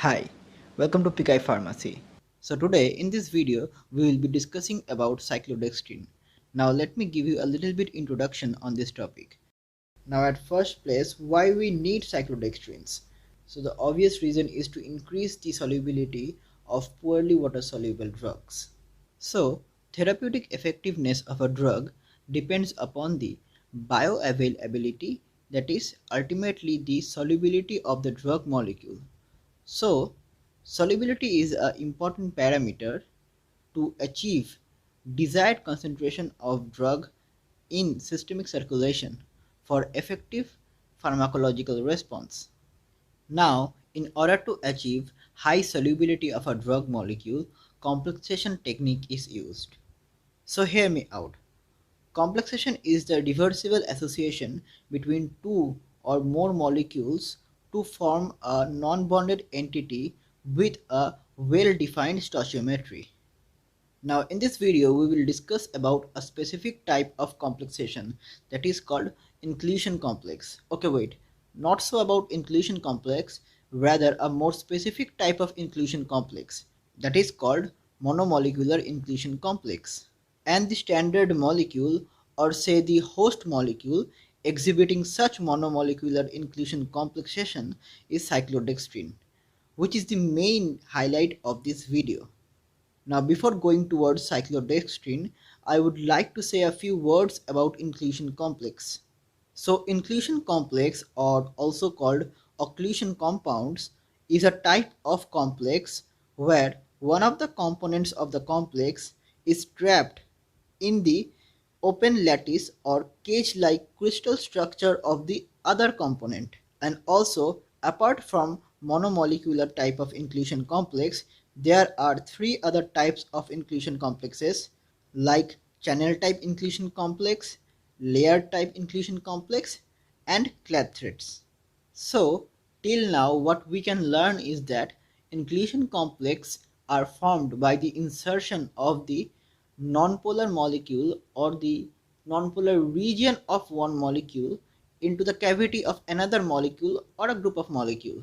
Hi, welcome to Pikai Pharmacy. So today in this video we will be discussing about cyclodextrin. Now let me give you a little bit introduction on this topic. Now at first place, why we need cyclodextrins? So the obvious reason is to increase the solubility of poorly water soluble drugs. So therapeutic effectiveness of a drug depends upon the bioavailability, that is ultimately the solubility of the drug molecule. So, solubility is an important parameter to achieve desired concentration of drug in systemic circulation for effective pharmacological response. Now, in order to achieve high solubility of a drug molecule, complexation technique is used. So hear me out. Complexation is the reversible association between two or more molecules to form a non-bonded entity with a well-defined stoichiometry. Now in this video we will discuss about a specific type of complexation that is called inclusion complex. Okay, wait, not so about inclusion complex, rather a more specific type of inclusion complex that is called monomolecular inclusion complex. And the standard molecule, or say the host molecule, exhibiting such monomolecular inclusion complexation is cyclodextrin, which is the main highlight of this video. Now before going towards cyclodextrin, I would like to say a few words about inclusion complex. So inclusion complex, or also called occlusion compounds, is a type of complex where one of the components of the complex is trapped in the open lattice or cage-like crystal structure of the other component. And also, apart from monomolecular type of inclusion complex, there are three other types of inclusion complexes like channel type inclusion complex, layer type inclusion complex, and clade threads. So till now what we can learn is that inclusion complex are formed by the insertion of the nonpolar molecule or the nonpolar region of one molecule into the cavity of another molecule or a group of molecule.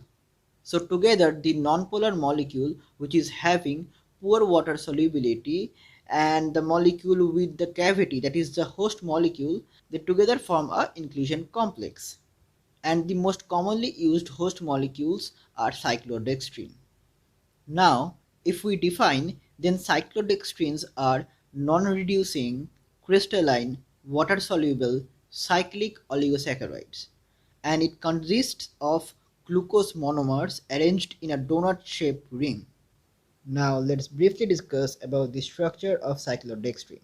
So together the nonpolar molecule, which is having poor water solubility, and the molecule with the cavity, that is the host molecule, they together form a inclusion complex. And the most commonly used host molecules are cyclodextrin. Now, if we define, then cyclodextrins are non-reducing, crystalline, water-soluble, cyclic oligosaccharides, and it consists of glucose monomers arranged in a donut-shaped ring. Now, let's briefly discuss about the structure of cyclodextrin.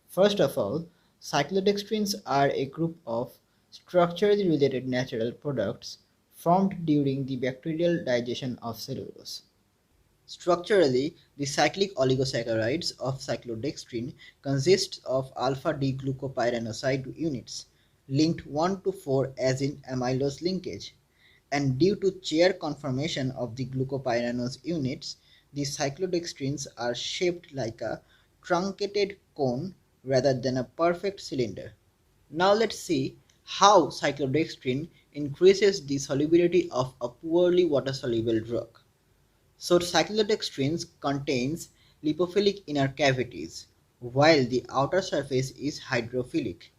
First of all, cyclodextrins are a group of structurally related natural products formed during the bacterial digestion of cellulose. Structurally, the cyclic oligosaccharides of cyclodextrin consist of alpha-D-glucopyranoside units linked 1 to 4 as in amylose linkage, and due to chair conformation of the glucopyranose units, the cyclodextrins are shaped like a truncated cone rather than a perfect cylinder. Now let's see how cyclodextrin increases the solubility of a poorly water-soluble drug. So cyclodextrins contains lipophilic inner cavities, while the outer surface is hydrophilic.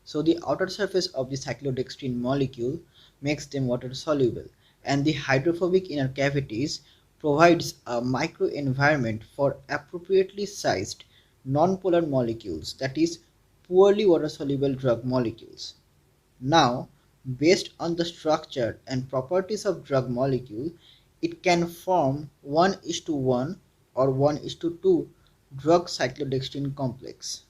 So the outer surface of the cyclodextrin molecule makes them water soluble, and the hydrophobic inner cavities provides a microenvironment for appropriately sized nonpolar molecules, that is poorly water soluble drug molecules. Now, based on the structure and properties of drug molecule, it can form 1:1 or 1:2 drug cyclodextrin complex.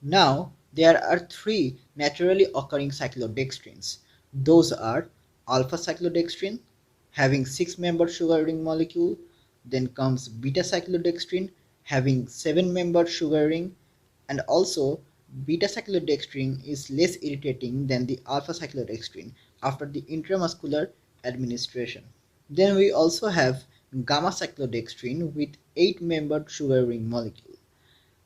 Now, there are three naturally occurring cyclodextrins. Those are alpha cyclodextrin, having 6-membered sugar ring molecule, then comes beta cyclodextrin, having 7-membered sugar ring, and also beta cyclodextrin is less irritating than the alpha cyclodextrin after the intramuscular administration. Then we also have gamma cyclodextrin with 8-membered sugar ring molecule.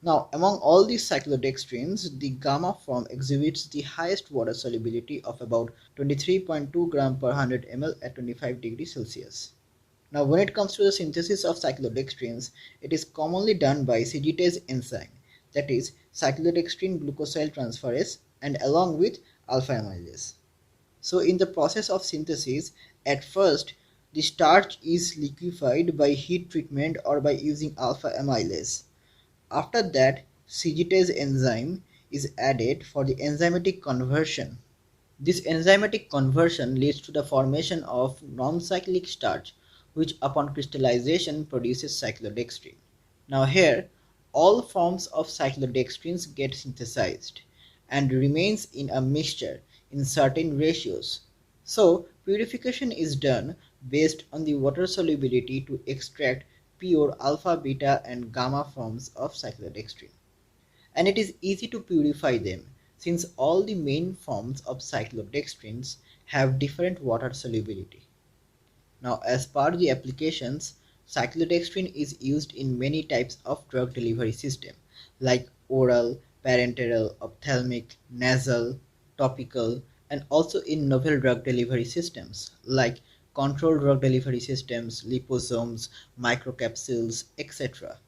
Now, among all these cyclodextrins, the gamma form exhibits the highest water solubility of about 23.2 gram per 100 ml at 25 degrees Celsius. Now, when it comes to the synthesis of cyclodextrins, it is commonly done by synthetase enzyme, that is cyclodextrin glucosyl transferase, and along with alpha amylase. So in the process of synthesis, at first the starch is liquefied by heat treatment or by using alpha amylase. After that, synthetase enzyme is added for the enzymatic conversion. This enzymatic conversion leads to the formation of non-cyclic starch, which upon crystallization produces cyclodextrin. Now here, all forms of cyclodextrins get synthesized and remains in a mixture in certain ratios. So purification is done based on the water solubility to extract pure alpha, beta and gamma forms of cyclodextrin. And it is easy to purify them since all the main forms of cyclodextrins have different water solubility. Now, as per the applications, cyclodextrin is used in many types of drug delivery system like oral, parenteral, ophthalmic, nasal, topical, and also in novel drug delivery systems like controlled drug delivery systems, liposomes, microcapsules, etc.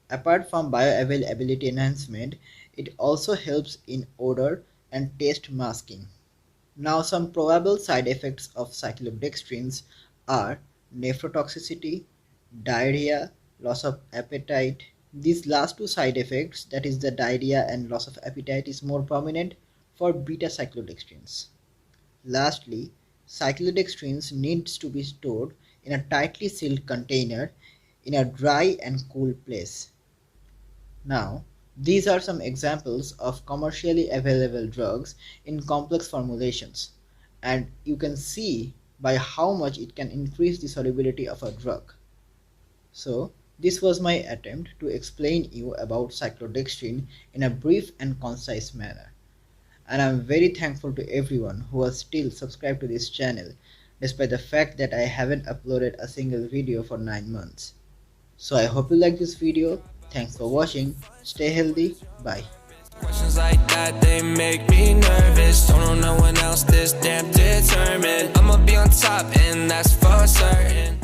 Apart from bioavailability enhancement, it also helps in odor and taste masking. Now, some probable side effects of cyclodextrins are nephrotoxicity, diarrhea, loss of appetite. These last two side effects, that is the diarrhea and loss of appetite, is more prominent for beta cyclodextrins. Lastly, cyclodextrins needs to be stored in a tightly sealed container in a dry and cool place. Now, these are some examples of commercially available drugs in complex formulations, and you can see by how much it can increase the solubility of a drug. So, this was my attempt to explain you about cyclodextrin in a brief and concise manner. And I'm very thankful to everyone who has still subscribed to this channel despite the fact that I haven't uploaded a single video for 9 months. So I hope you like this video. Thanks for watching. Stay healthy. Bye. Questions like that, they make me nervous. Don't know no one else this damn determined. I'ma be on top and that's for certain.